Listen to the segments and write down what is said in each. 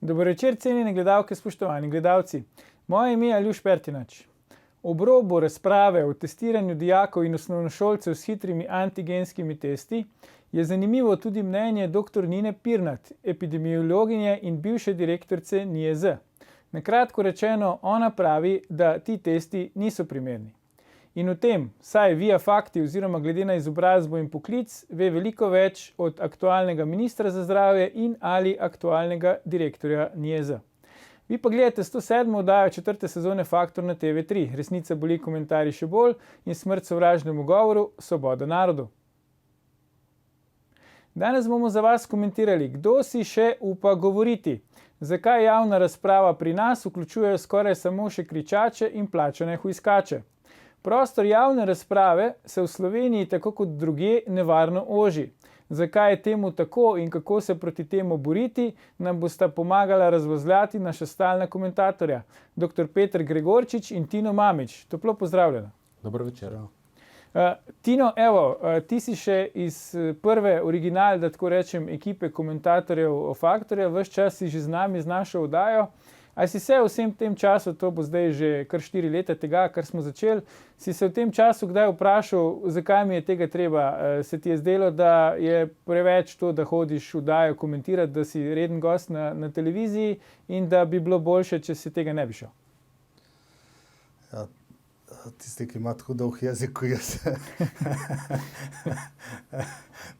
Dober večer, cenjene gledalke, spoštovani gledalci. Moje ime je Aljuš Pertinač. Ob robu razprave o testiranju dijakov in osnovnošolcev s hitrimi antigenskimi testi je zanimivo tudi mnenje dr. Nine Pirnat, epidemiologinje in bivše direktorice NIJZ. Na kratko rečeno, ona pravi, da ti testi niso primerni. In o tem, saj via facti oziroma glede na izobrazbo in poklic, ve veliko več od aktualnega ministra za zdravje in ali aktualnega direktorja NIJZ. Vi pa gledate 107. oddajo 4. sezone Faktor na TV3. Resnica boli, komentarji še bolj in smrt sovražnemu govoru, svoboda narodu. Danes bomo za vas komentirali, kdo si še upa govoriti, zakaj javna razprava pri nas vključuje skoraj samo še kričače in plačane hujskače. Prostor javne razprave se v Sloveniji tako kot drugje nevarno oži. Zakaj je temu tako in kako se proti temu boriti, nam bosta pomagala razvozljati naša stalna komentatorja, dr. Peter Gregorčič in Tino Mamić. Toplo pozdravljena. Dobro večer. Tino, evo, ti si še iz prve original, da tako rečem, ekipe komentatorjev o Faktorja, ves čas si že z nami z našo oddajo. Ali si se v vsem tem času, to bo zdaj že kar 4 leta tega, kar smo začeli, si se v tem času kdaj vprašal, zakaj mi je tega treba? Se ti je zdelo, da je preveč to, da hodiš v oddajo komentirati, da si reden gost na televiziji in da bi bilo boljše, če si tega ne bi šel? Ja, tisti, ki ima tako dolg jezik, ko jaz,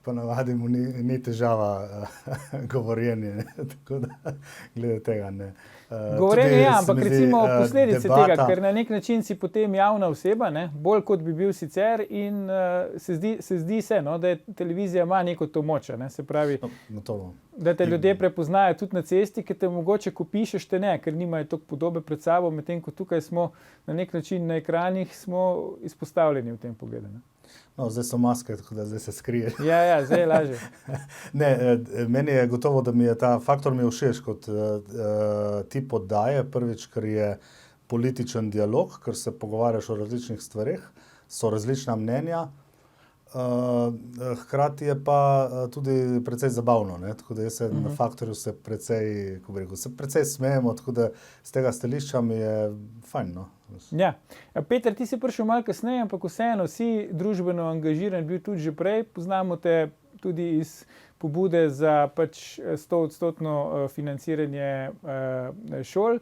ponavadi mu ni težava govorjenje, tako da glede tega ne. Govorjenje je, ampak recimo posledice tega, ker na nek način si potem javna oseba, ne, bolj kot bi bil sicer in se zdi se, no, da televizija ima neko to moč, ne, se pravi, da te ljudje prepoznajo tudi na cesti, ker te mogoče, ko pišeš, te ne, ker nimajo toliko podobe pred sabo, medtem ko tukaj smo na nek način na ekranih, smo izpostavljeni v tem pogledu. Ne. No, zdaj so maske, tako da zdaj se skrije. Ja, zdaj je lažje. Ne, meni je gotovo, da mi je ta Faktor mi všeč kot tip oddaje. Prvič, ker je političen dialog, ker se pogovarjaš o različnih stvareh, so različna mnenja. Hkrati je pa tudi precej zabavno, ne? Tako da jaz se na Faktorju se precej, kako bi rekel, se precej smejemo, tako da z tega stališča mi je fajn, no. Ja. Peter, ti si prišel malo kasneje, ampak vseeno si družbeno angažiran, bil tudi že prej, poznamo te tudi iz pobude za pač 100% financiranje šol.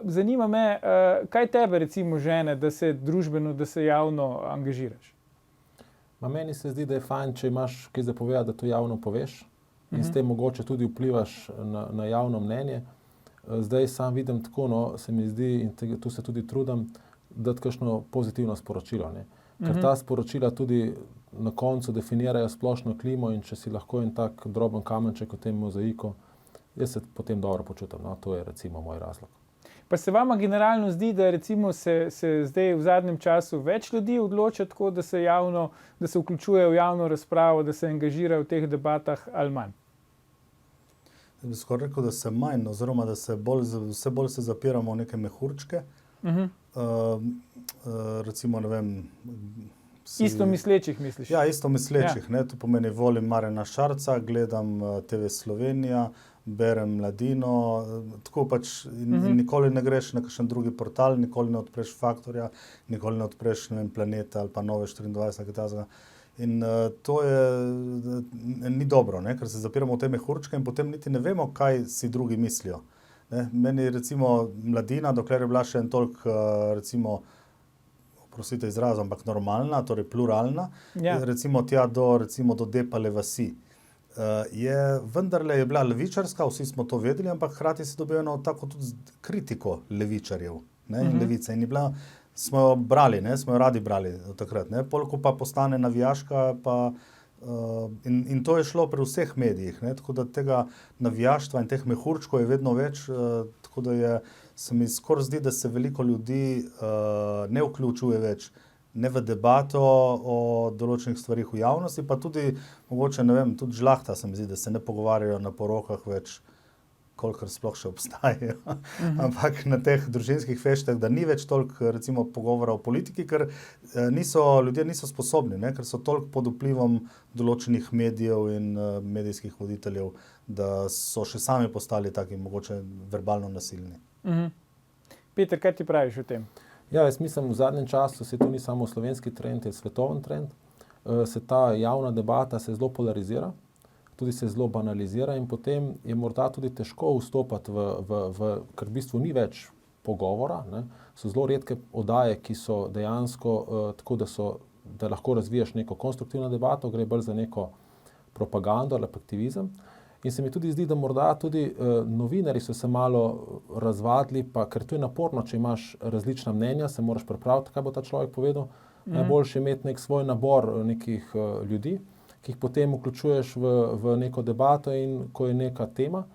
Zanima me, kaj tebe recimo žene, da se družbeno, da se javno angažiraš? Meni se zdi, da je fajn, če imaš kaj za povedati, da to javno poveš in s tem mogoče tudi vplivaš na javno mnenje. Zdaj sam vidim tako, no, se mi zdi, in tu se tudi trudim, dati kakšno pozitivno sporočilo, ne. Ker ta sporočila tudi na koncu definirajo splošno klimo in če si lahko en tak droben kamenček v tem mozaiku, jaz se potem dobro počutim, no, to je recimo moj razlog. Pa se vama generalno zdi, da recimo se zdaj v zadnjem času več ljudi odloča tako, da se vključuje v javno razpravo, da se angažira v teh debatah ali manj? Bi skoraj rekel, da se manj, oziroma da se vse bolj se zapiramo v neke mehurčke. Recimo, ne vem... Istomislečih misliš? Ja, istomislečih, ne, to pomeni volim Marjana Šarca, gledam TV Slovenija, berem Mladino, tako pač nikoli ne greš na kakšen drugi portal, nikoli ne odpreš Faktorja, nikoli ne odpreš, ne vem, Planeta ali pa Nove24, kaj takega. In to ni dobro, ne, ker se zapiramo v te mehurčke in potem niti ne vemo, kaj si drugi mislijo. Ne. Meni recimo Mladina, dokler je bila še en toliko, recimo, oprostite izraz, ampak normalna, torej pluralna, recimo tja do Depale vasi. Vendarle je bila levičarska, vsi smo to vedeli, ampak hkrati si dobil eno tako tudi kritiko levičarjev, ne, in levice. In je bila, smo jo brali, ne, smo jo radi brali takrat, ne, polko pa postane navijaška, pa in to je šlo pri vseh medijih, ne, tako da tega navijaštva in teh mehurčkov je vedno več, tako da se mi skoraj zdi, da se veliko ljudi ne vključuje več, ne v debato o določenih stvarih v javnosti, pa tudi mogoče, ne vem, tudi žlahta se mi zdi, da se ne pogovarjajo na porokah več kolikor sploh še obstajajo. Ampak na teh družinskih feštah, da ni več toliko recimo pogovora o politiki, ker ljudje niso sposobni, ne? Ker so toliko pod vplivom določenih medijev in medijskih voditeljev, da so še sami postali taki mogoče verbalno nasilni. Peter, kaj ti praviš o tem? Ja, jaz mislim, v zadnjem času to ni samo slovenski trend, je svetoven trend. Se ta javna debata se zelo polarizira, tudi se zelo banalizira in potem je morda tudi težko vstopati ker v bistvu ni več pogovora, ne. So zelo redke oddaje, ki so dejansko tako, da lahko razvijaš neko konstruktivno debato, gre bolj za neko propagando ali aktivizem. In se mi tudi zdi, da morda tudi novinarji so se malo razvadili, pa ker to je naporno, če imaš različna mnenja, se moraš pripraviti, kaj bo ta človek povedal. Najboljše je imeti nek svoj nabor nekih ljudi, ki jih potem vključuješ v neko debato in ko je neka tema,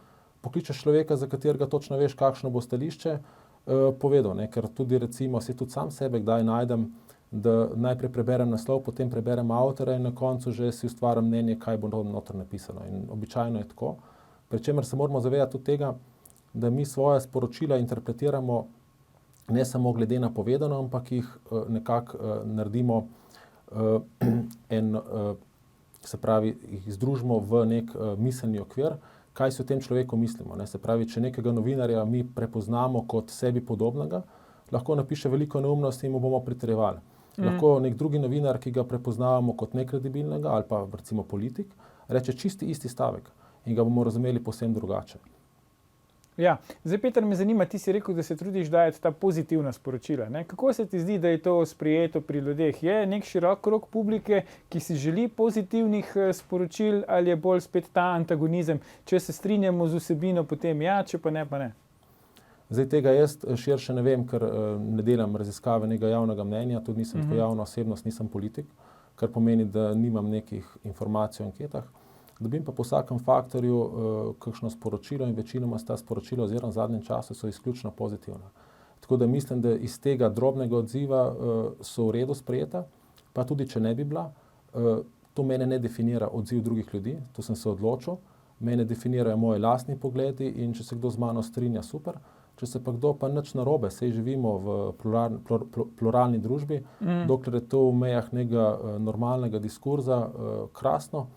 pokličeš človeka, za katerega točno veš, kakšno bo stališče povedal, ne? Ker tudi recimo, tudi sam sebe kdaj najdem, da najprej preberem naslov, potem preberem avtorja in na koncu že si ustvarim mnenje, kaj bo noter napisano. In običajno je tako, pri čemer se moramo zavedati tudi tega, da mi svoja sporočila interpretiramo ne samo glede na povedano, ampak jih nekako naredimo se pravi, jih združimo v nek miselni okvir, kaj si o tem človeku mislimo, ne. Se pravi, če nekega novinarja mi prepoznamo kot sebi podobnega, lahko napiše veliko neumnosti in mu bomo pritrjevali. Lahko nek drugi novinar, ki ga prepoznavamo kot nekredibilnega ali pa recimo politik, reče čisti isti stavek in ga bomo razumeli povsem drugače. Ja, zdaj Peter, me zanima, ti si rekel, da se trudiš dajati ta pozitivna sporočila, ne? Kako se ti zdi, da je to sprejeto pri ljudeh? Je nek širok krog publike, ki si želi pozitivnih sporočil, ali je bolj spet ta antagonizem, če se strinjamo z vsebino, potem ja, če pa ne, pa ne? Zdaj tega jaz širše ne vem, ker ne delam raziskave nekega javnega mnenja, tudi nisem tako javna osebnost, nisem politik, kar pomeni, da nimam nekih informacij o anketah. Dobim pa po vsakem faktorju kakšno sporočilo in večinoma ta sporočila oziroma v zadnjem času so izključno pozitivna. Tako da mislim, da iz tega drobnega odziva so v redu sprejeta, pa tudi če ne bi bila, to mene ne definira odziv drugih ljudi, to sem se odločil, mene definirajo moji lastni pogledi in če se kdo z mano strinja, super, če se pa kdo pa nič narobe, saj živimo v pluralni družbi, dokler je to v mejah nekega normalnega diskurza, krasno.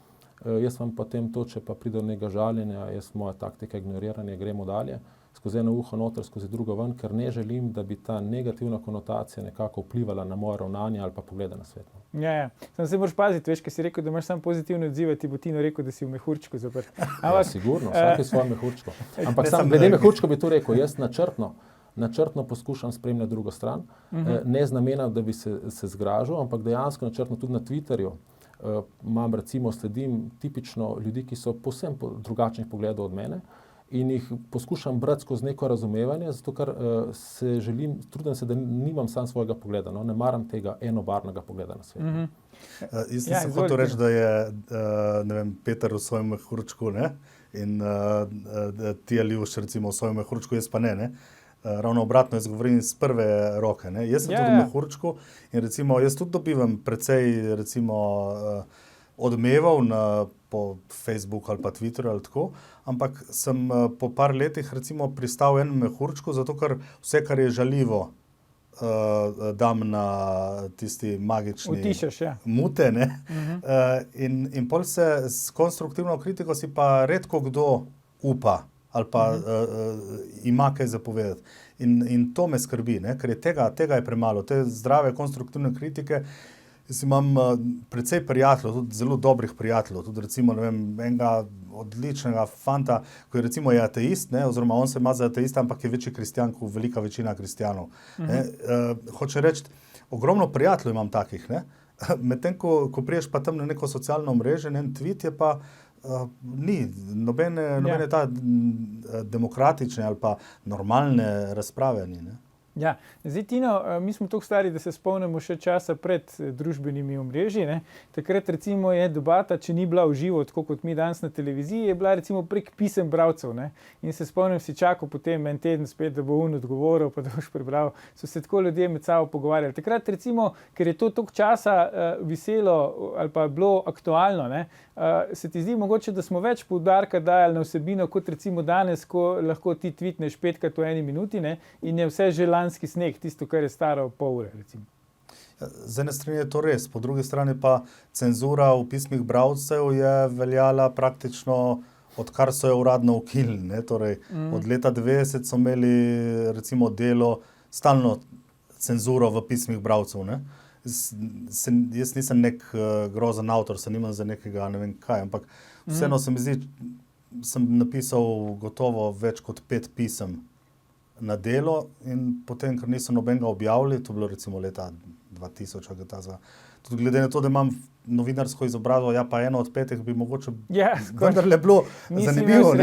Jaz vam potem to, če pa pride do nekega žaljenja, moja taktika ignoriranja, gremo dalje, skozi eno uho noter, skozi drugo ven, ker ne želim, da bi ta negativna konotacija nekako vplivala na moje ravnanje ali pa poglede na svet. Ja. Samo se moraš paziti, veš, ker si rekel, da imaš samo pozitivne odzive, ti bo Tino rekel, da si v mehurčku zaprt. Ja, sigurno, vsak je svoje mehurčko. Ampak sam glede mehurčko bi to rekel, jaz načrtno poskušam spremljati drugo stran, ne z namenom, da bi se zgražal, ampak dejansko načrtno tudi na Twitterju. Sledim tipično ljudi, ki so povsem drugačnih pogledov od mene in jih poskušam brati skozi neko razumevanje, zato ker trudim se, da nimam sam svojega pogleda, no, ne maram tega enobarvnega pogleda na svet. Jaz sem hotel reči, da je ne vem, Peter v svojem mehurčku, ne? In ti Aljuš recimo v svojem mehurčku, jaz pa ne. Ravno obratno, jaz govorim iz prve roke, ne. Jaz sem tudi v mehurčku in recimo jaz tudi dobivam precej recimo odmevov po Facebooku ali pa Twitterju ali tako, ampak sem po par letih recimo pristal v enem mehurčku, zato ker vse, kar je žaljivo, dam na tisti magični utišaš, ja. Mute, ne. In pol se s konstruktivno kritiko si pa redko kdo upa ali pa ima kaj zapovedati. In to me skrbi, ne? Ker je tega je premalo, te zdrave, konstruktivne kritike. Jaz imam precej prijateljev, tudi zelo dobrih prijateljev, tudi recimo, ne vem, enega odličnega fanta, ko je recimo ateist, ne, oziroma on se ima za ateista, ampak je večji kristjan kot velika večina kristjanov. Hoče reči, ogromno prijateljev imam takih, ne. Medtem, ko priješ pa tam na neko socialno omrežje, en tweet je pa ni nobene ta demokratične ali pa normalne razprave ni, ne. Ja, zdaj Tino, mi smo toliko stari, da se spomnimo še časa pred družbenimi omrežji, ne. Takrat recimo je debata, če ni bila v živo, tako kot mi danes na televiziji, je bila recimo prek pisem bralcev, ne. In se spomnim, si čakal potem en teden spet, da bo odgovoril, pa da boš prebral. So se tako ljudje med sabo pogovarjali. Takrat recimo, ker je to toliko časa viselo ali pa bilo aktualno, ne, Se ti zdi mogoče, da smo več poudarka dajali na vsebino, kot recimo danes, ko lahko ti tweetneš 5krat v 1 minuti, ne, in je vse že lanski sneg, tisto, kar je staro pol ure, recimo. Z ene strani je to res, po drugi strani pa cenzura v pismih bralcev je veljala praktično odkar so jo uradno ukinili. Torej, od leta 90 so imeli recimo Delo stalno cenzuro v pismih bralcev. Jaz nisem nek grozen avtor, se nimam za nekega ne vem kaj, ampak vseeno se mi zdi, sem napisal gotovo več kot 5 pisem na Delo in potem, ker niso nobenega objavili, to je bilo recimo leta 2000 ali tazga. Tudi glede na to, da imam novinarsko izobrazbo, ja pa eno od 5 bi mogoče vendarle bilo zanimivo.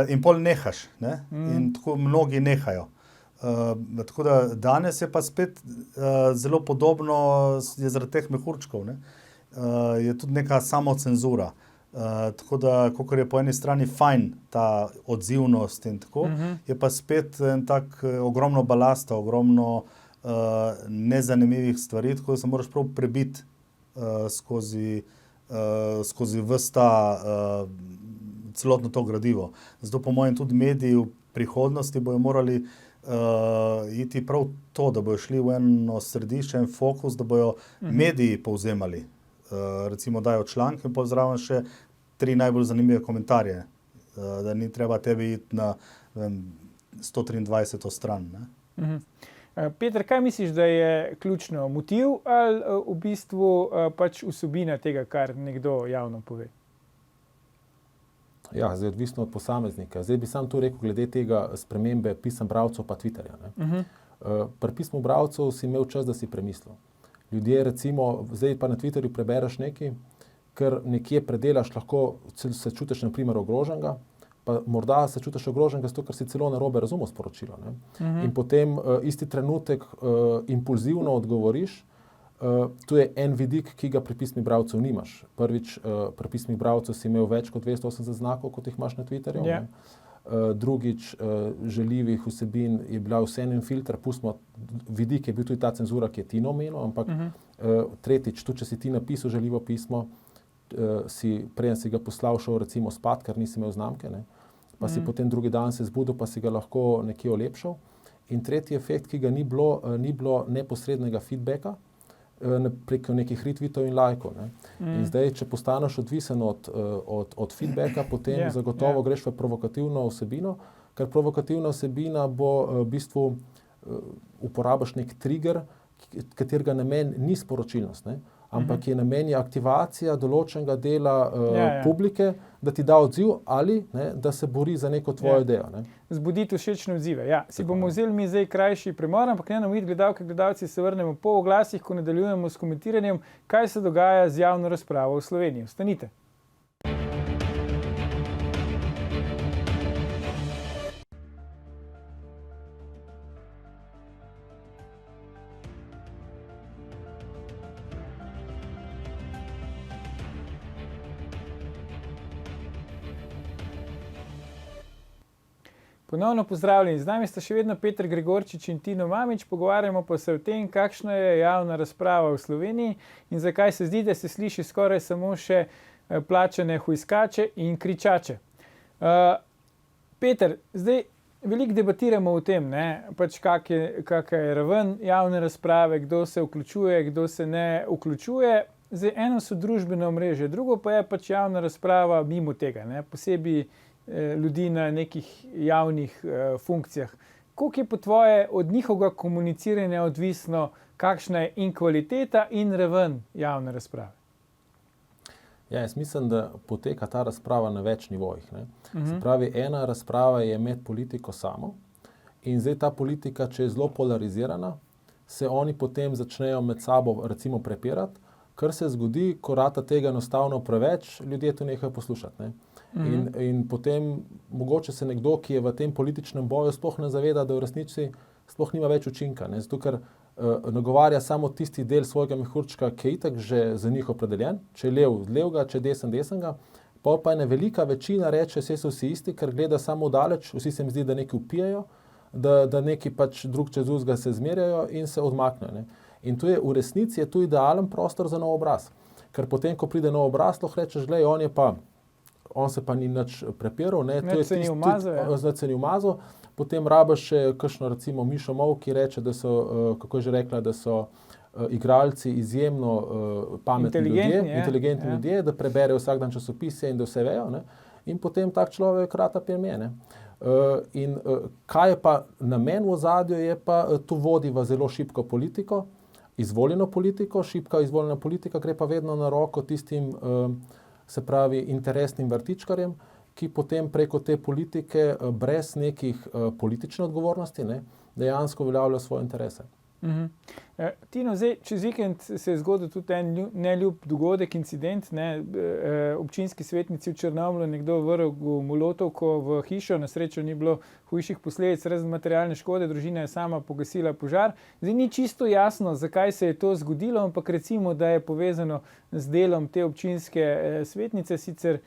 In pol nehaš. Ne? In tako mnogi nehajo. Tako da danes je pa spet zelo podobno, je zaradi teh mehurčkov, je tudi neka samocenzura. Tako da, kakor je po eni strani fajn ta odzivnost in tako, je pa spet en tak ogromno balasta, ogromno nezanimivih stvari, tako da se moraš prav prebiti skozi ves ta celotno to gradivo. Zato po mojem tudi mediji v prihodnosti bojo morali iti prav to, da bojo šli v eno središče, en fokus, da bojo mediji povzemali. Recimo dajo članke in pozdravam še 3 najbolj zanimive komentarje, da ni treba tebi iti na 123. stran. Peter, kaj misliš, da je ključno? Motiv ali v bistvu pač vsebina tega, kar nekdo javno pove? Ja, zdaj odvisno od posameznika. Zdaj bi sam tu rekel glede tega spremembe pisem bralcev pa Twitterja. Pri pismu bralcev si imel čas, da si premislil. Ljudje recimo, zdaj pa na Twitterju prebereš nekaj, ker nekje predelaš, lahko se čutiš na primer ogroženega, pa morda se čutiš ogroženega zato, ker si celo narobe razumel sporočilo. In potem isti trenutek impulzivno odgovoriš. Tu je en vidik, ki ga pri pismih bralcev nimaš. Prvič, pri pismih bralcev si imel več kot 280 znakov, kot jih imaš na Twitterju. Drugič, žaljivih vsebin je bila vseeno filter, pustimo, vidik je bil tudi ta cenzura, ki je Tino omenil, ampak tretjič, tudi če si ti napisal žaljivo pismo, preden si ga poslal, šel recimo spat, ker nisi imel znamke, pa si potem drugi dan se zbudil, pa si ga lahko nekje olepšal. In tretji efekt, ki ga ni bilo neposrednega feedbacka, preko nekih retweetov in lajkov. In zdaj, če postaneš odvisen od feedbacka, potem zagotovo greš v provokativno vsebino, ker provokativna vsebina bo v bistvu uporabiš nek trigger, katerega namen ni sporočilnost, ampak je namen aktivacija določenega dela publike, da ti da odziv ali da se bori za neko tvojo idejo. Zbuditi všečne odzive. Si bomo vzeli mi zdaj krajši premor, ampak ne namit gledalke, gledalci se vrnemo po oglasih, ko nadaljujemo s komentiranjem, kaj se dogaja z javno razpravo v Sloveniji. Ostanite. Ponovno pozdravljeni. Z nami sta še vedno Peter Gregorčič in Tino Mamić. Pogovarjamo pa se o tem, kakšna je javna razprava v Sloveniji in zakaj se zdi, da se sliši skoraj samo še plačane hujskače in kričače. Peter, zdaj veliko debatiramo o tem, pač kakšna je raven javne razprave, kdo se vključuje, kdo se ne vključuje. Zdaj, eno so družbena omrežja, drugo pa je pač javna razprava mimo tega, posebej ljudi na nekih javnih funkcijah. Koliko je po tvoje od njihovega komuniciranja odvisno, kakšna je in kvaliteta in raven javne razprave? Ja, jaz mislim, da poteka ta razprava na več nivojih. Se pravi, ena razprava je med politiko samo in zdaj ta politika, če je zelo polarizirana, se oni potem začnejo med sabo recimo prepirati, kar se zgodi, ko rata tega enostavno preveč, ljudje to nehajo poslušati. In potem mogoče se nekdo, ki je v tem političnem boju, sploh ne zaveda, da v resnici sploh nima več učinka. Zato, ker nagovarja samo tisti del svojega mehurčka, ki je itak že za njih opredeljen, če je lev levega, če je desen desnega, pa ena velika večina reče, vse so vsi isti, ker gleda samo daleč, vsi se jim zdi, da nekaj vpijajo, da neki pač drug čez drugega se zmerjajo in se odmaknejo. In to je v resnici je to idealen prostor za nov obraz. ker potem, ko pride nov obraz, lahko rečeš, glej, on se pa ni nič prepiral, ne, to je se ni umazal, ja. zdaj se ni umazal, potem rabiš še kakšno, recimo, Mišo Mov, ki reče, da so, kako je že rekla, da so igralci izjemno pametni inteligentni ljudje, da preberejo vsak dan časopise in da vse vejo, ne, in potem tak človek rata pije, ne. Kaj je pa namen v ozadju, je pa, tu vodi v zelo šibko politiko, izvoljeno politiko, šibka izvoljena politika gre pa vedno na roko tistim, se pravi, interesnim vrtičkarjem, ki potem preko te politike brez nekih politične odgovornosti, ne, dejansko uveljavljajo svoje interese. Tino, zdaj, čez vikend se je zgodil tudi en neljub dogodek, incident, ne, občinski svetnici v Črnomlju nekdo vrgel molotovko v hišo, na srečo ni bilo hujših posledic, razen materialne škode, družina je sama pogasila požar. Zdaj ni čisto jasno, zakaj se je to zgodilo, ampak recimo, da je povezano z delom te občinske svetnice, sicer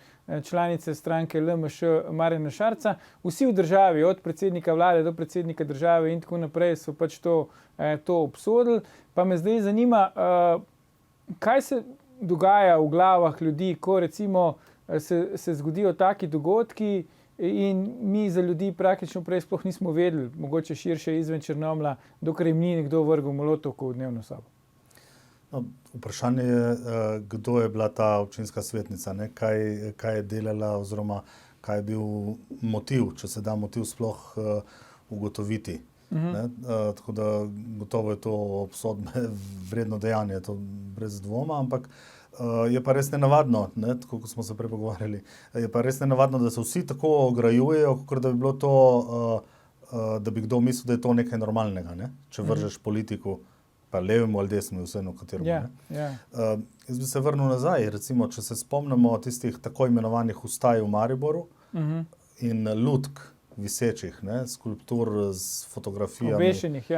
članice stranke LMŠ Marjana Šarca. Vsi v državi, od predsednika vlade do predsednika države in tako naprej, so pač to obsodili. Pa me zdaj zanima, kaj se dogaja v glavah ljudi, ko recimo se zgodijo taki dogodki in mi za ljudi praktično prej sploh nismo vedeli, mogoče širše izven Črnomlja, dokler jim ni nekdo vrgel molotovko v dnevno sobo. No, vprašanje je, kdo je bila ta občinska svetnica, ne? Kaj je delala oziroma kaj je bil motiv, če se da motiv sploh ugotoviti. Ne? Tako da gotovo je to obsodbe vredno dejanje, to brez dvoma, ampak je pa res nenavadno, ne? Tako kot smo se prej pogovarjali, je pa res nenavadno, da se vsi tako ograjujejo, kot da bi bilo to, da bi kdo mislil, da je to nekaj normalnega, ne? Če vržeš politiku, pa levemu ali desnemu, vseeno kateremu. Jaz bi se vrnil nazaj, recimo, če se spomnimo tistih tako imenovanih vstaj v Mariboru in lutk visečih, ne, skulptur z fotografijami. Obešenih,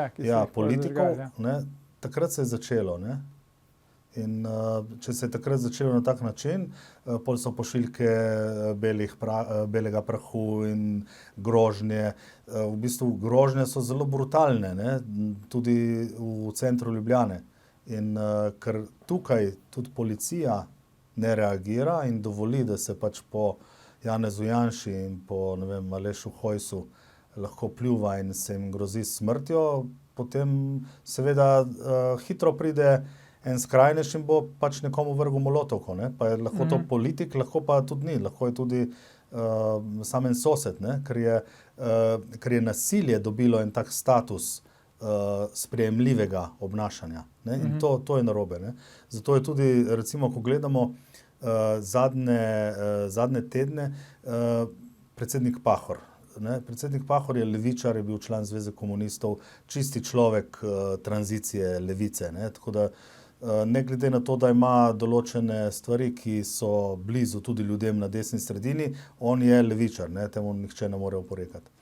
politikov, ne, takrat se je začelo, ne. In če se je takrat začelo na tak način, pol so pošiljke belega prahu in grožnje. V bistvu grožnje so zelo brutalne, ne? Tudi v centru Ljubljane. In ker tukaj tudi policija ne reagira in dovoli, da se pač po Janezu Janši in po, ne vem, Alešu Hojsu lahko pljuva in se jim grozi s smrtjo, potem seveda hitro pride en skrajnež in bo pač nekomu vrgel molotovko, ne? Pa je lahko to politik, lahko pa tudi ni, lahko je tudi sam en sosed, ne? Ker je nasilje dobilo en tak status sprejemljivega obnašanja, ne? In to je narobe, ne? Zato je tudi, recimo, ko gledamo zadnje tedne, predsednik Pahor. Ne? Predsednik Pahor je levičar, je bil član Zveze komunistov, čisti človek tranzicije levice, ne? Tako da ne glede na to, da ima določene stvari, ki so blizu tudi ljudem na desni sredini, on je levičar, ne? Temu nihče ne more oporekati.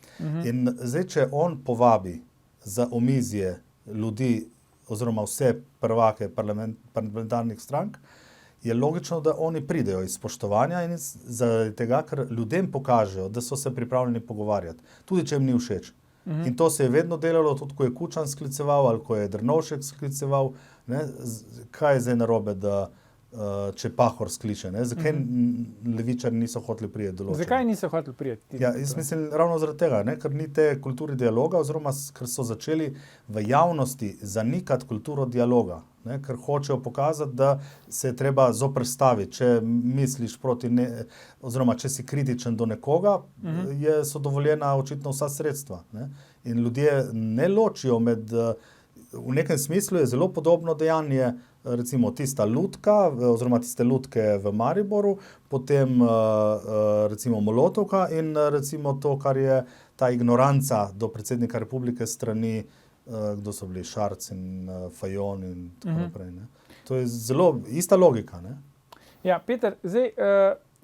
In zdaj, če on povabi za omizje ljudi oziroma vse prvake parlamentarnih strank, je logično, da oni pridejo iz spoštovanja in zaradi tega, ker ljudem pokažejo, da so se pripravljeni pogovarjati, tudi če jim ni všeč. In to se je vedno delalo, tudi ko je Kučan skliceval ali ko je Drnovšek skliceval, ne? Kaj je zdaj narobe, da če Pahor skliče, ne? Zakaj levičari niso hoteli priti določeni? Zakaj niso hoteli priti? Ja, jaz mislim ravno zaradi tega, ne? Ker ni te kulture dialoga oziroma ker so začeli v javnosti zanikati kulturo dialoga, ne? Ker hočejo pokazati, da se je treba zoperstaviti, če misliš proti oziroma če si kritičen do nekoga, so dovoljena očitno vsa sredstva, ne? In ljudje ne ločijo med, v nekem smislu je zelo podobno dejanje, recimo tista lutka oziroma tiste lutke v Mariboru, potem recimo molotovka in recimo to, kar je ta ignoranca do predsednika republike strani, kdo so bili, Šarc in Fajon in tako naprej, ne. To je zelo ista logika, ne. Ja, Peter, zdaj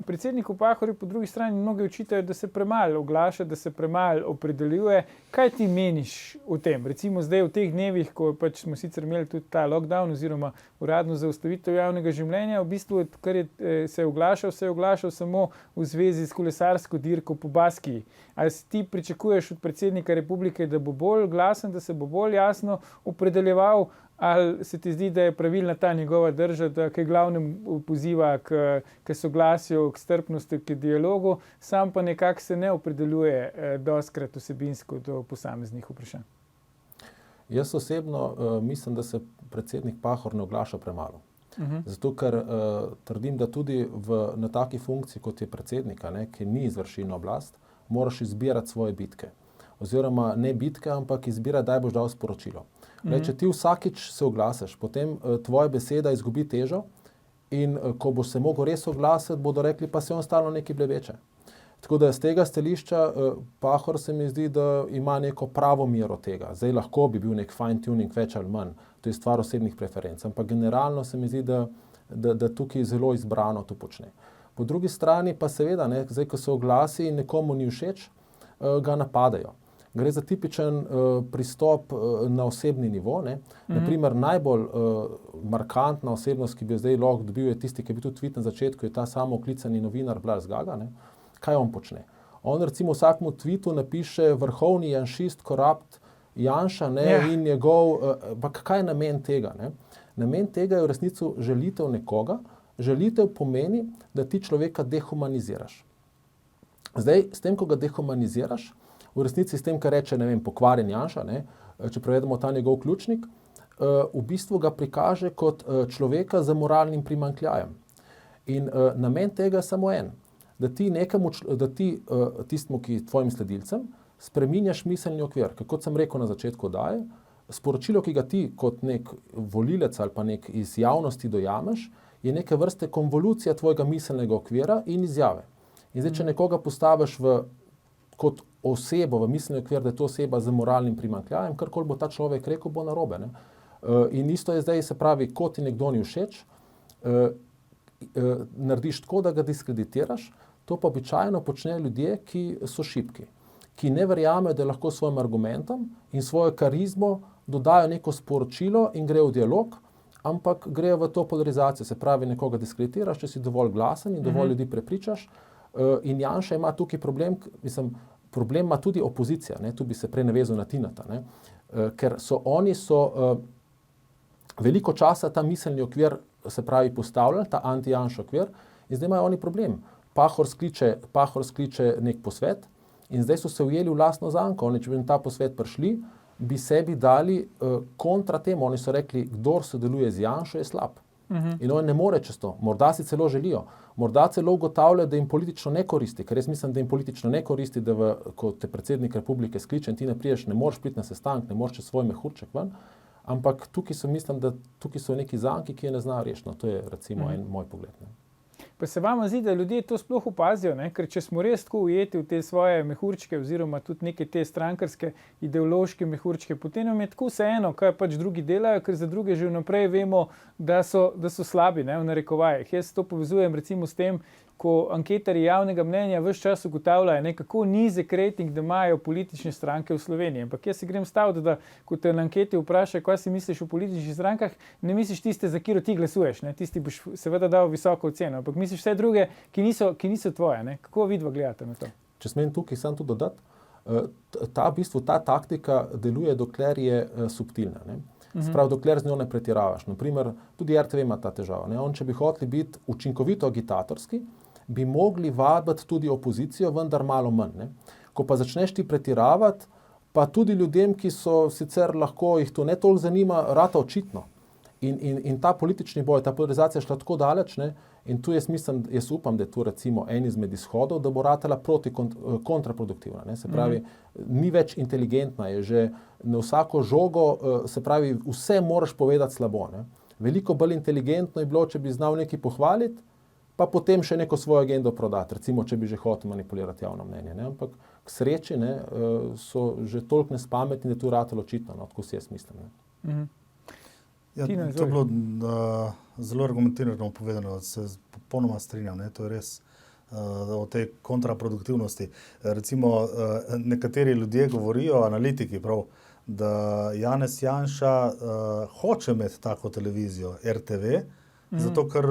predsedniku Pahorju po drugi strani mnogi očitajo, da se premalo oglaša, da se premalo opredeljuje. Kaj ti meniš o tem? Recimo zdaj v teh dnevih, ko pač smo sicer imeli tudi ta lockdown oziroma uradno zaustavitev javnega življenja, v bistvu, kar se je oglašal samo v zvezi s kolesarsko dirko po Baskiji. Ali ti pričakuješ od predsednika republike, da bo bolj glasen, da se bo bolj jasno opredeljeval, ali se ti zdi, da je pravilna ta njegova drža, da k glavnem poziva k soglasju, k strpnosti, k dialogu, sam pa nekako se ne opredeljuje dostikrat vsebinsko do posameznih vprašanj? Jaz osebno mislim, da se predsednik Pahor ne oglaša premalo. Zato, ker trdim, da tudi na taki funkciji, kot je predsednika, ki ni izvršilna oblast, moraš izbirati svoje bitke. Oziroma ne bitke, ampak izbirati, daj boš dal sporočilo. Če ti vsakič se oglasiš, potem tvoja beseda izgubi težo in ko boš se mogel res oglasiti, bodo rekli, pa se on stalno nekaj blebeče. Tako da z tega stališča Pahor se mi zdi, da ima neko pravo mero tega. Zdaj lahko bi bil nek fine tuning več ali manj, to je stvar osebnih preferenc, ampak generalno se mi zdi, da tukaj zelo izbrano to počne. Po drugi strani pa seveda, zdaj ko se oglasi in nekomu ni všeč, ga napadajo. Gre za tipičen pristop na osebni nivo. Naprimer, najbolj markantna osebnost, ki bi zdaj lahko dobil, je tisti, ki je bil tudi tweet na začetku, je ta samooklicani novinar Blaž Zgaga. Kaj on počne? On recimo vsakmu tweetu napiše vrhovni janšist, korupt Janša in njegov, kaj je namen tega? Namen tega je v resnici žalitev nekoga. Žalitev pomeni, da ti človeka dehumaniziraš. Zdaj, s tem, ko ga dehumaniziraš, v resnici s tem, kar reče, pokvarjen Janša, če prevedemo ta njegov ključnik, v bistvu ga prikaže kot človeka z moralnim primanjkljajem. In namen tega je samo en. Da ti tistemu, ki tvojim sledilcem, spreminjaš miselni okvir. Kot sem rekel na začetku oddaje, sporočilo, ki ga ti kot nek volilec ali pa nek iz javnosti dojameš, je neke vrste konvolucija tvojega miselnega okvira in izjave. In zdaj, če nekoga postaviš kot osebo v miselni okvir, da je to oseba z moralnim primanjkljajem, karkoli bo ta človek rekel, bo narobe. In isto je zdaj, se pravi, ko ti nekdo ni všeč, narediš tako, da ga diskreditiraš. To pa običajno počnejo ljudje, ki so šibki, ki ne verjamejo, da lahko svojim argumentom in svojo karizmo dodajo neko sporočilo in grejo v dialog, ampak grejo v to polarizacijo. Se pravi, nekoga diskreditiraš, če si dovolj glasen in dovolj ljudi prepričaš. In Janša ima tukaj problem, problem ima tudi opozicija, tu bi se prej navezal na Tinata, ker oni so veliko časa ta miselni okvir, se pravi, postavljali, ta anti-Janša okvir, in zdaj imajo oni problem. Pahor skliče nek posvet in zdaj so se ujeli v lastno zanko. Oni, če bi na ta posvet prišli, bi sebi dali kontra temu. Oni so rekli, kdor sodeluje z Janšo, je slab. In oni ne more čez to. Morda si celo želijo. Morda celo ugotavljajo, da jim politično ne koristi, ker jaz mislim, da jim politično ne koristi, da ko te predsednik republike skliče in ti ne priješ, ne moreš priti na sestanek, ne moreš čez svoj mehurček ven, ampak tukaj so neki zanki, ki je ne znajo rešiti. To je recimo en moj pogled. Pa se vam zdi, da ljudje to sploh opazijo, ker če smo res tako ujeti v te svoje mehurčke oziroma tudi neke te strankarske ideološke mehurčke, potem nam je tako vseeno, kaj pač drugi delajo, ker za druge že vnaprej vemo, da so slabi, v narekovajih. Jaz to povezujem recimo s tem, ko anketarji javnega mnenja ves čas ugotavljajo, kako nizek rating, da imajo politične stranke v Sloveniji. Ampak jaz se grem staviti, da ko te na anketi vprašajo, kaj si misliš o političnih strankah, ne misliš tiste, za katero ti glasuješ. Tisti boš seveda dal visoko oceno, ampak misliš vse druge, ki niso tvoje. Kako vidva gledate na to? Če smem tukaj sam tudi dodati, ta taktika deluje, dokler je subtilna. Sprav, dokler z njo ne pretiravaš. Naprimer, tudi RTV ima ta težava. Če bi hoteli biti učinkovito agitatorski, bi mogli vabiti tudi opozicijo, vendar malo manj. Ko pa začneš ti pretiravati, pa tudi ljudem, ki so sicer lahko, jih to ne toliko zanima, rata očitno. In ta politični boj, ta polarizacija je šla tako daleč, in tu jaz upam, da je tu recimo en izmed izhodov, da bo ratala kontraproduktivna. Se pravi, ni več inteligentna, je že na vsako žogo, se pravi, vse moraš povedati slabo. Veliko bolj inteligentno je bilo, če bi znal nekaj pohvaliti, pa potem še neko svojo agendo prodati, recimo, če bi že hotel manipulirati javno mnenje. Ampak k sreči so že toliko nespametni, da je tu ratalo očitno, tako si jaz mislim. Ja, to je bilo zelo argumentirano povedano, se popolnoma strinjam, to je res o tej kontraproduktivnosti. Recimo, nekateri ljudje govorijo, analitiki prav, da Janez Janša hoče imeti tako televizijo RTV, zato ker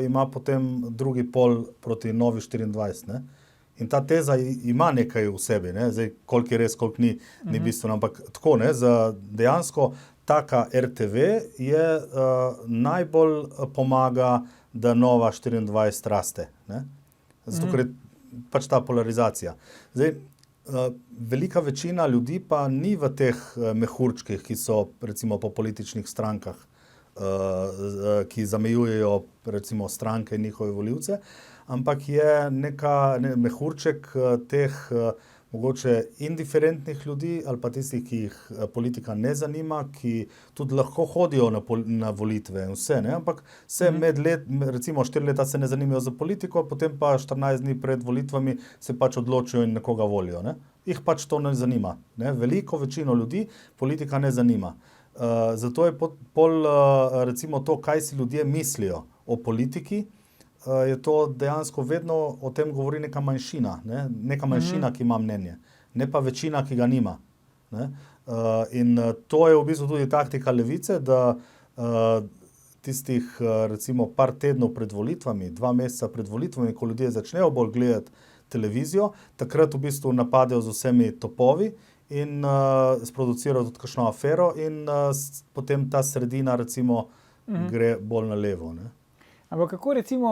ima potem drugi pol proti Novi 24. In ta teza ima nekaj v sebi, zdaj koliko je res, koliko ni bistveno, ampak tako, dejansko taka RTV je najbolj pomaga, da Nova 24 raste. Ne? Zato, ker je pač ta polarizacija. Zdaj, velika večina ljudi pa ni v teh mehurčkih, ki so recimo po političnih strankah, ki zamejujejo recimo stranke in njihove volivce, ampak je mehurček teh mogoče indiferentnih ljudi ali pa tistih, ki jih politika ne zanima, ki tudi lahko hodijo na volitve in vse, ne? Ampak se recimo 4 leta se ne zanimajo za politiko, potem pa 14 dni pred volitvami se pač odločijo in nekoga volijo. Ne? Jih pač to ne zanima. Ne? Veliko večino ljudi politika ne zanima. Zato je recimo to, kaj si ljudje mislijo o politiki, je to dejansko vedno o tem govori neka manjšina, ne? Neka manjšina, ki ima mnenje, ne pa večina, ki ga nima. Ne? In to je v bistvu tudi taktika levice, da tistih recimo par tednov pred volitvami, 2 meseca pred volitvami, ko ljudje začnejo bolj gledati televizijo, takrat v bistvu napadejo z vsemi topovi in sproducirajo tudi kakšno afero in potem ta sredina recimo gre bolj na levo. Ne? Ampak kako recimo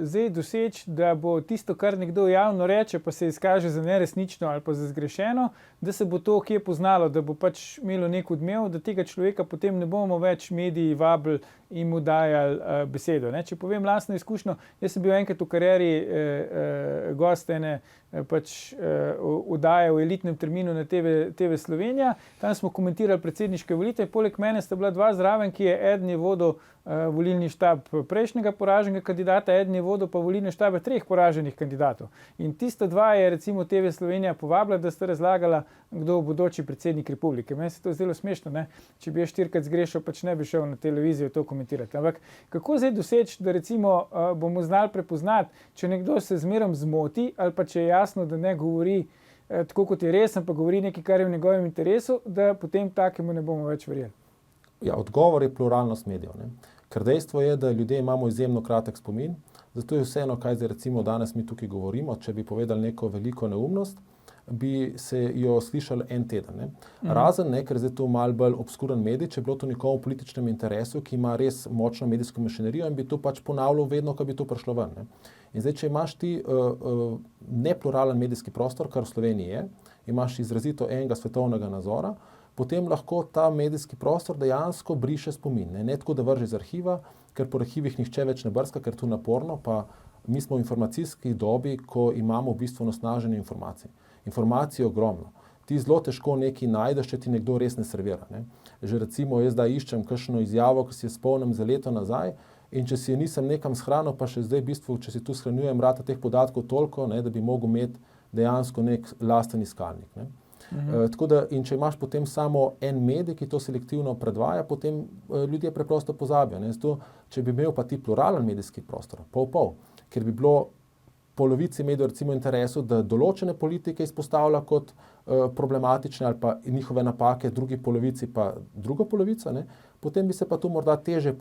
zdaj doseči, da bo tisto, kar nekdo javno reče, pa se izkaže za neresnično ali pa za zgrešeno, da se bo to kje poznalo, da bo pač imelo nek odmev, da tega človeka potem ne bomo več mediji vabili in mu dajali besedo. Ne? Če povem lastno izkušnjo, jaz sem bil enkrat v karieri gost ene oddaje v elitnem terminu na TV Slovenija. Tam smo komentirali predsedniške volitve. Poleg mene sta bila 2 zraven, ki je eden je vodil volilni štab prejšnjega poraženega kandidata, eden je vodil pa volilne štabe 3 poraženih kandidatov. In tista 2 je recimo TV Slovenija povabila, da sta razlagala, kdo bo bodoči predsednik republike. Meni se to zdelo smešno, ne? Če bi jaz 4-krat zgrešil, pač ne bi šel na televizijo to komentirati. Ampak kako zdaj doseči, da recimo bomo znali prepoznati, če nekdo se zmerom zmoti ali pa če je jasno, da ne govori tako, kot je res, ampak govori nekaj, kar je v njegovem interesu, da potem takemu ne bomo več verjeli. Ja, odgovor je pluralnost medijev. Ne? Ker dejstvo je, da ljudje imamo izjemno kratek spomin, zato je vseeno, kaj zdaj recimo danes mi tukaj govorimo, če bi povedali neko veliko neumnost, bi se jo slišali en teden. Ne? Razen, ker je to malo bolj obskuren medij, če je bilo to nekomu v političnem interesu, ki ima res močno medijsko mašinerijo in bi to pač ponavljal vedno, ko bi to prišlo ven. Ne? In zdaj, če imaš ti nepluralen medijski prostor, kar v Sloveniji je, imaš izrazito enega svetovnega nazora, potem lahko ta medijski prostor dejansko briše spomin. Ne tako, da vrže iz arhiva, ker po arhivih nihče več ne brska, ker tu naporno, pa mi smo v informacijski dobi, ko imamo v bistvu nasnaženje informacij. Informacij je ogromno. Ti zelo težko nekaj najdeš, če ti nekdo res ne servira. Ne? Že recimo jaz da iščem kakšno izjavo, ki si jo spomnim za leto nazaj, in če si jo nisem nekam shranil, pa še zdaj v bistvu, če si tu shranjujem rata teh podatkov toliko, ne, da bi mogel imeti dejansko nek lasten iskalnik. Ne? Tako da, in če imaš potem samo en medij, ki to selektivno predvaja, potem ljudje preprosto pozabijo. Ne? Zato, če bi imel pa ti pluralen medijski prostor, pol, ker bi bilo polovici medijev recimo interesu, da določene politike izpostavlja kot problematične ali pa njihove napake, drugi polovici pa drugo polovico, ne? Potem bi se pa tu morda teže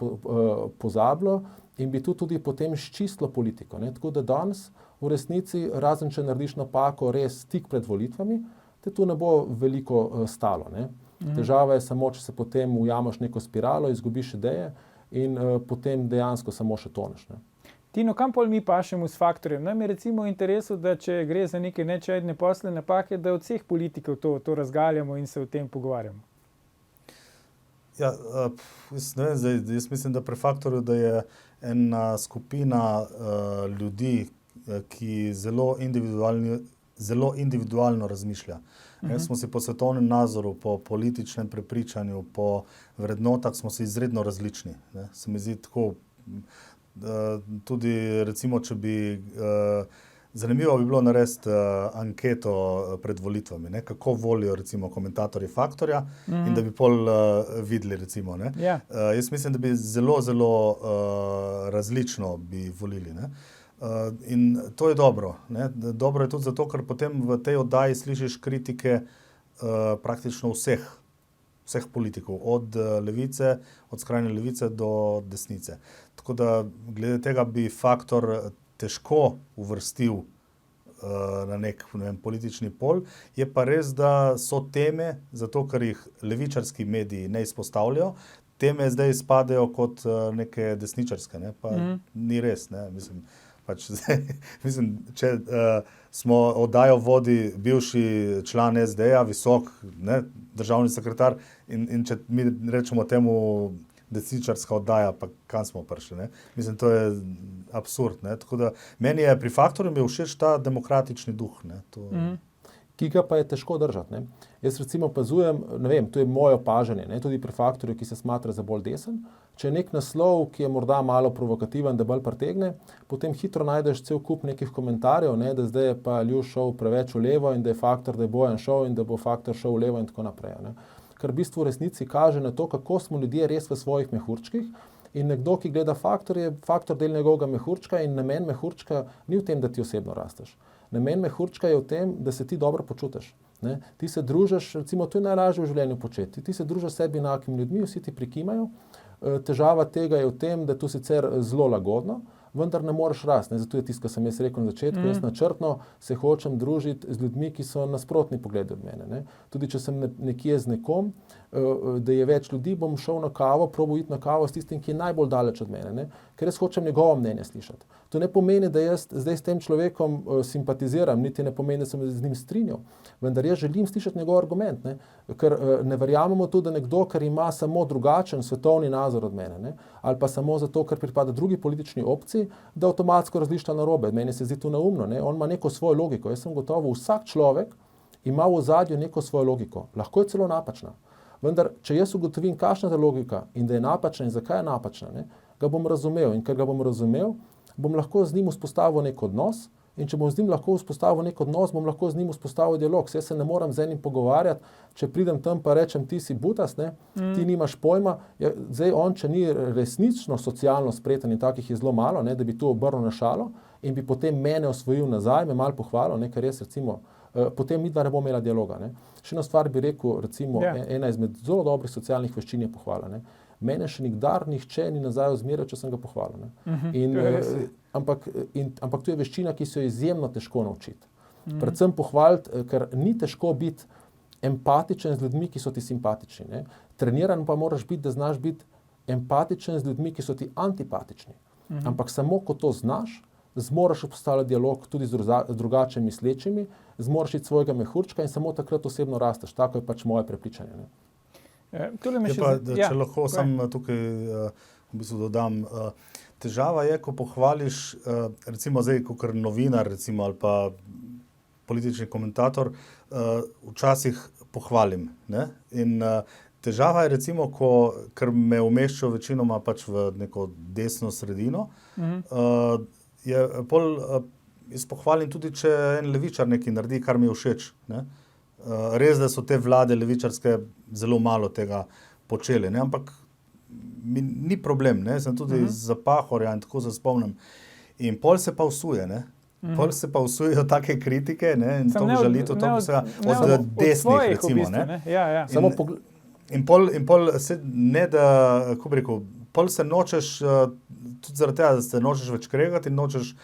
pozabilo in bi tu tudi potem ščistilo politiko. Ne? Tako da danes v resnici, razen če narediš napako res tik pred volitvami, te tu ne bo veliko stalo. Ne? Težava je samo, če se potem ujamaš neko spiralo, izgubiš ideje in potem dejansko samo še toneš. Ne? Tino, kam pol mi pašemo s faktorjem? Nam je recimo v interesu, da če gre za neke nečedne posle napake, da od vseh politikov to razgaljamo in se o tem pogovarjamo. Ja, jaz mislim, da pri faktorju, da je ena skupina ljudi, ki zelo individualno razmišlja. Smo si po svetovnem nazoru, po političnem prepričanju, po vrednotah smo si izredno različni. Ne? Se mi zdi tako, tudi recimo, če bi zanimivo bi bilo narediti anketo pred volitvami, ne? Kako volijo recimo komentatorji faktorja in da bi pol videli recimo. Ne? Yeah. Jaz mislim, da bi zelo različno bi volili. Ne? In to je dobro. Ne? Dobro je tudi zato, ker potem v tej oddaji slišiš kritike praktično vseh politikov, od levice, od skrajne levice do desnice. Tako da glede tega bi faktor težko uvrstil na nek politični pol. Je pa res, da so teme, zato ker jih levičarski mediji ne izpostavljajo, teme zdaj spadajo kot neke desničarske, ne? Pa ni res, ne? Mislim, če smo oddajo vodi bivši član SD-ja, visok, ne, državni sekretar in če mi rečemo temu desničarska oddaja, pa kam smo prišli, ne? Mislim, to je absurd, ne? Tako da meni je pri Faktorju mi všeč ta demokratični duh, ne? To... Ki ga pa je težko držati, ne. Jaz recimo opazujem, ne vem, to je moje opažanje, ne, tudi pri Faktorju, ki se smatra za bolj desen, če je nek naslov, ki je morda malo provokativen, da bolj pritegne, potem hitro najdeš cel kup nekih komentarjev, ne, da zdaj je pa Ljuš šel preveč v levo in da je Faktor, da je Bojan šel in da bo Faktor šel v levo in tako naprej, ne. Kar v bistvu v resnici kaže na to, kako smo ljudje res v svojih mehurčkih in nekdo, ki gleda Faktor, je Faktor del njegovega mehurčka in namen mehurčka ni v tem, da ti osebno rasteš. Namen mehurčka je v tem, da se ti dobro počutiš. Ne? Ti se družiš, recimo to je najlažje v življenju početi, ti se družiš s sebi enakimi ljudmi, vsi ti prikimajo. Težava tega je v tem, da tu sicer zelo lagodno, vendar ne moreš rasti. Zato je tisto, kar sem jaz rekel na začetku, jaz načrtno se hočem družiti z ljudmi, ki so nasprotni pogledi od mene. Ne? Tudi če sem nekje z nekom, da je več ljudi, bom šel na kavo, probal iti na kavo s tistim, ki je najbolj daleč od mene, ne? Ker jaz hočem njegovo mnenje slišati. To ne pomeni, da jaz zdaj s tem človekom simpatiziram, niti ne pomeni, da sem z njim strinjal, vendar jaz želim slišati njegov argument, ne? Ker ne verjamemo tudi, da nekdo, ker ima samo drugačen svetovni nazor od mene, ne? Ali pa samo zato, ker pripada drugi politični opciji, da avtomatsko razmišlja narobe. Meni se zdi to neumno, ne? On ima neko svojo logiko. Jaz sem gotovo, vsak človek ima v ozadju neko svojo logiko. Lahko je celo napačna. Vendar, če jaz ugotovim, kakšna je logika in da je napačna in zakaj je napačna, ne, ga bom razumel. In ker ga bom razumel, bom lahko z njim vzpostavil nek odnos. In če bom z njim lahko vzpostavil nek odnos, bom lahko z njim vzpostavil dialog. Jaz se ne moram z enim pogovarjati, če pridem tam pa rečem, ti si butas, ne, ti nimaš pojma. Ja, zdaj on, če ni resnično socialno spreten in takih je zelo malo, ne, da bi to obrnil na šalo in bi potem mene osvojil nazaj, me malo pohvalil, ne, ker jaz recimo, potem midva ne bo imela dialoga. Ne. Še ena stvar bi rekel, recimo, ena izmed zelo dobrih socialnih veščin je pohvala. Ne. Mene še nikdar nihče ni nazaj ozmerjal, če sem ga pohvalil. Ne. Ampak to je veščina, ki se jo izjemno težko naučiti. Predvsem pohvaliti, ker ni težko biti empatičen z ljudmi, ki so ti simpatični. Ne. Treniran pa moraš biti, da znaš biti empatičen z ljudmi, ki so ti antipatični. Ampak samo, ko to znaš, zmoraš postavljati dialog tudi z drugače mislečimi, zmoraš iti svojega mehurčka in samo takrat osebno rasteš. Tako je pač moje prepričanje. Ne. Če lahko sam tukaj v bistvu dodam, težava je, ko pohvališ, recimo zdaj, kot novinar, recimo, ali pa politični komentator, včasih pohvalim. Ne? In težava je recimo, ker me umeščajo večinoma pač v neko desno sredino, je pol izpohvalim tudi, če en levičar nekaj naredi, kar mi je všeč. Ne? Res, da so te vlade levičarske zelo malo tega počele, ne? Ampak ni problem, ne? Sem tudi za Pahorja in tako se spomnim. In pol se pa usuje, ne? Pol se pa usujejo take kritike, ne? In to žalito, to vsega od desnih, recimo. Ne? Ja. In pol se ne da, kako bi rekel, pol se nočeš, tudi zaradi tega, da se nočeš več kregati in nočeš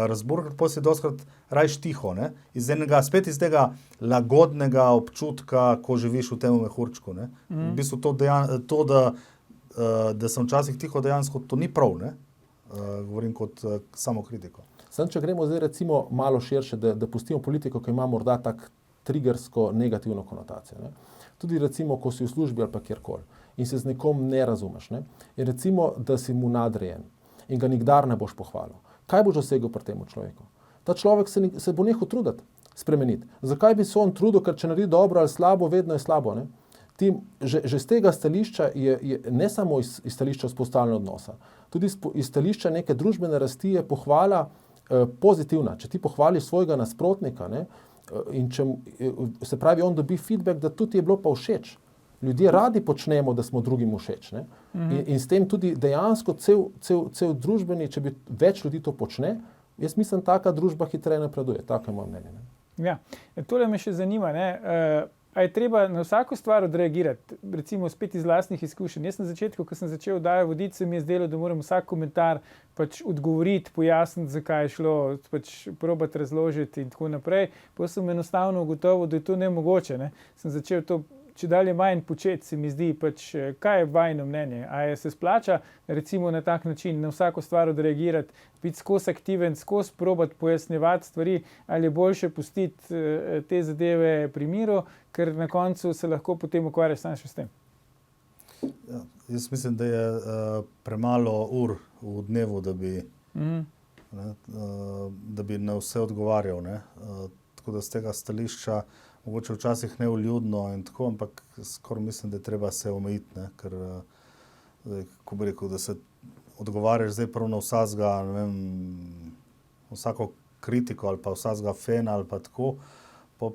razburgati, pol si doskrat rajš tiho, ne? Spet iz tega lagodnega občutka, ko živiš v tem mehurčku, ne? V bistvu to, da sem včasih tiho, dejansko to ni prav, ne? Govorim kot samokritiko. Samo če gremo zdaj recimo malo širše, da pustimo politiko, ki ima morda tak triggersko negativno konotacijo, ne? Tudi recimo, ko si v službi ali pa kjerkoli in se z nekom ne razumeš, ne? In recimo, da si mu nadrejen in ga nikdar ne boš pohvalil. Kaj boš dosegel pri tem človeku? Ta človek se bo nehal truditi, spremeniti. Zakaj bi se on trudil, ker če naredi dobro ali slabo, vedno je slabo, ne? Že z tega stališča je ne samo iz stališča vzpostavljanja odnosa, tudi iz stališča neke družbene rasti je pohvala pozitivna. Če ti pohvališ svojega nasprotnika, ne, in se pravi, on dobi feedback, da tudi je bilo pa všeč. Ljudje radi počnemo, da smo drugim všeč. Ne? In s tem tudi dejansko cel družbeni, če bi več ljudi to počne, jaz mislim, taka družba hitreje napreduje. Tako je moje mnenje. Ne? Ja, tole me še zanima, ne? a je treba na vsako stvar odreagirati, recimo spet iz lastnih izkušenj. Jaz na začetku, ko sem začel oddajo voditi, se mi je zdelo, da moram vsak komentar pač odgovoriti, pojasniti, zakaj je šlo, pač probati razložiti in tako naprej. Pa sem enostavno ugotovil, da je to nemogoče. Ne. Sem začel to čedalje manj početi, se mi zdi, pač, kaj je vajino mnenje. A se splača recimo na tak način na vsako stvar odreagirati, biti skozi aktiven, skozi probati pojasnjevati stvari, ali je boljše pustiti te zadeve pri miru, ker na koncu se lahko potem ukvarjaš samo še s tem. Ja, jaz mislim, da je premalo ur v dnevu, da bi, da bi na vse odgovarjal. Ne? Tako da z tega stališča mogoče včasih neuljudno in tako, ampak skoraj mislim, da je treba se omejiti, ne? Ker, kako bi rekel, da se odgovarjaš zdaj prav na vsakega, ne vem, vsako kritiko ali pa vsakega fena ali pa tako,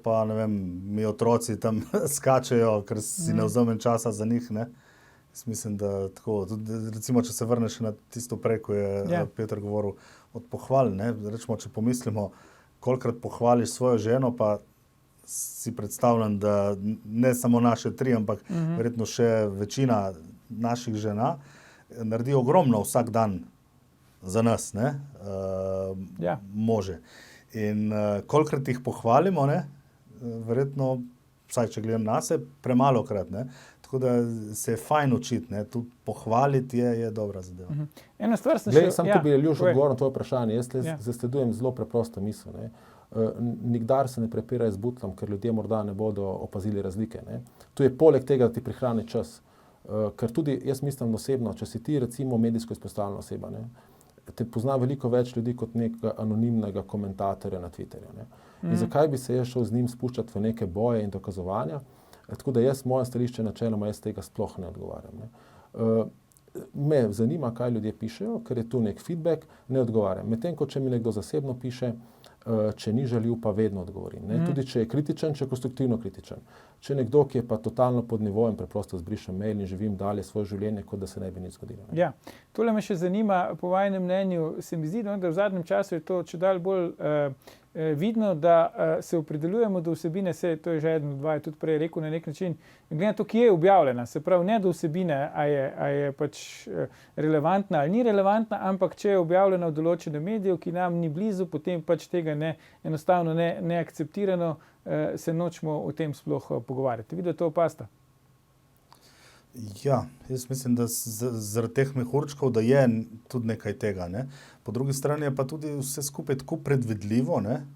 pa ne vem, mi otroci tam skačejo, ker si ne vzamem časa za njih, ne. Jaz mislim, da tako, tudi, recimo, če se vrneš na tisto prej, ko je Peter govoril od pohval, ne, rečemo, če pomislimo, kolikrat pohvališ svojo ženo, pa si predstavljam, da ne samo naše tri, ampak verjetno še večina naših žena naredi ogromno vsak dan za nas, ne, može. In kolikrat jih pohvalimo, ne, verjetno, vsaj če gledam nase, premalokrat, ne. Tako da se je fajn učiti, ne, tudi pohvaliti je dobra zadeva. Ena stvar sem še... Sam to bi Aljoš odgovoril na tvoje vprašanje. Jaz zasledujem zelo preprosto misel, ne. Nikdar se ne prepiraj z butlom, ker ljudje morda ne bodo opazili razlike, ne. Tu je poleg tega, da ti prihrani čas. Ker tudi jaz mislim osebno, če si ti recimo medijsko izpostavljena oseba, ne, te pozna veliko več ljudi kot nekega anonimnega komentatorja na Twitterju, ne. In zakaj bi se jaz šel z njim spuščati v neke boje in dokazovanja? Tako da jaz moje stališče načeloma jaz tega sploh ne odgovarjam, ne. Me zanima, kaj ljudje pišejo, ker je tu nek feedback, ne odgovarjam. Medtem ko če mi nekdo zasebno piše, če ni žaljiv, pa vedno odgovorim, ne. Tudi če je kritičen, če je konstruktivno kritičen. Če nekdo, ki je pa totalno pod nivojem, preprosto zbrišem mail in živim dalje svoje življenje, kot da se ne bi nič zgodilo. Ne. Ja, tole me še zanima, po vajinem mnenju, se mi zdi, da v zadnjem času je to čedalje bolj vidno, da se opredeljujemo do vsebine, to je že eden od dva je tudi prej rekel na nek način, glede na to, ki je objavljena, se pravi, ne do vsebine, a je pač relevantna ali ni relevantna, ampak če je objavljena v določenem mediju, ki nam ni blizu, potem pač tega enostavno ne akceptirano, se nočemo o tem sploh pogovarjati. Vidite, to opazite? Ja, jaz mislim, da zaradi teh mehurčkov, da je tudi nekaj tega, ne. Po drugi strani je pa tudi vse skupaj tako predvidljivo, ne.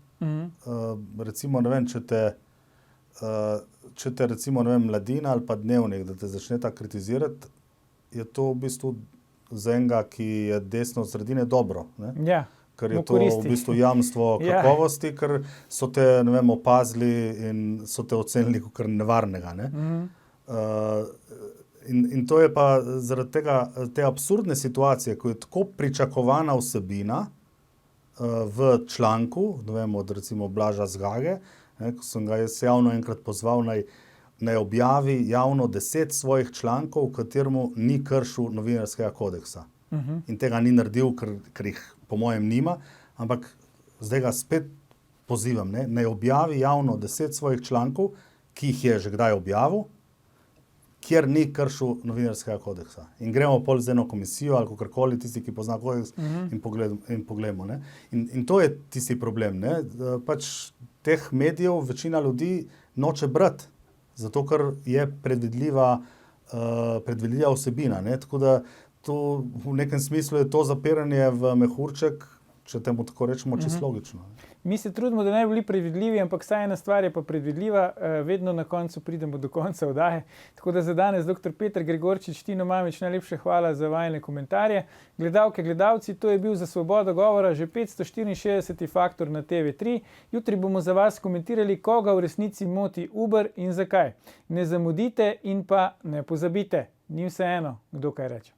Recimo, ne vem, če te recimo, ne vem, Mladina ali pa Dnevnik, da te začneta kritizirati, je to v bistvu za enega, ki je desno od sredine, dobro, ne. Ja. Ker je to v bistvu jamstvo kakovosti, ker so te, ne vem, opazili in so te ocenili kot nevarnega, ne. In to je pa zaradi te absurdne situacije, ko je tako pričakovana vsebina v članku, ne vem, od recimo Blaža Zgage, ne, ko sem ga jaz javno enkrat pozval, naj objavi javno 10 svojih člankov, v kateremu ni kršil novinarskega kodeksa. In tega ni naredil, ker jih po mojem nima, ampak zdaj ga spet pozivam, ne, naj objavi javno 10 svojih člankov, ki jih je že kdaj objavil, kjer ni kršil novinarskega kodeksa. In gremo pol z eno komisijo ali kakorkoli, tisti, ki pozna kodeks, in pogledamo. Ne. In to je tisti problem. Ne. Pač teh medijev večina ljudi noče brati, zato ker je predvidljiva vsebina. Ne. Tako da to v nekem smislu je to zapiranje v mehurček, če temu tako rečemo, čisto logično. Mi se trudimo, da ne bi bili predvidljivi, ampak vsaj ena stvar je pa predvidljiva, vedno na koncu pridemo do konca oddaje. Tako da za danes dr. Peter Gregorčič, Tino Mamić, najlepša hvala za vajine komentarje. Gledalke, gledalci, to je bil Za svobodo govora že 564. Faktor na TV3. Jutri bomo za vas komentirali, koga v resnici moti Uber in zakaj. Ne zamudite in pa ne pozabite, ni vseeno, kdo kaj reče.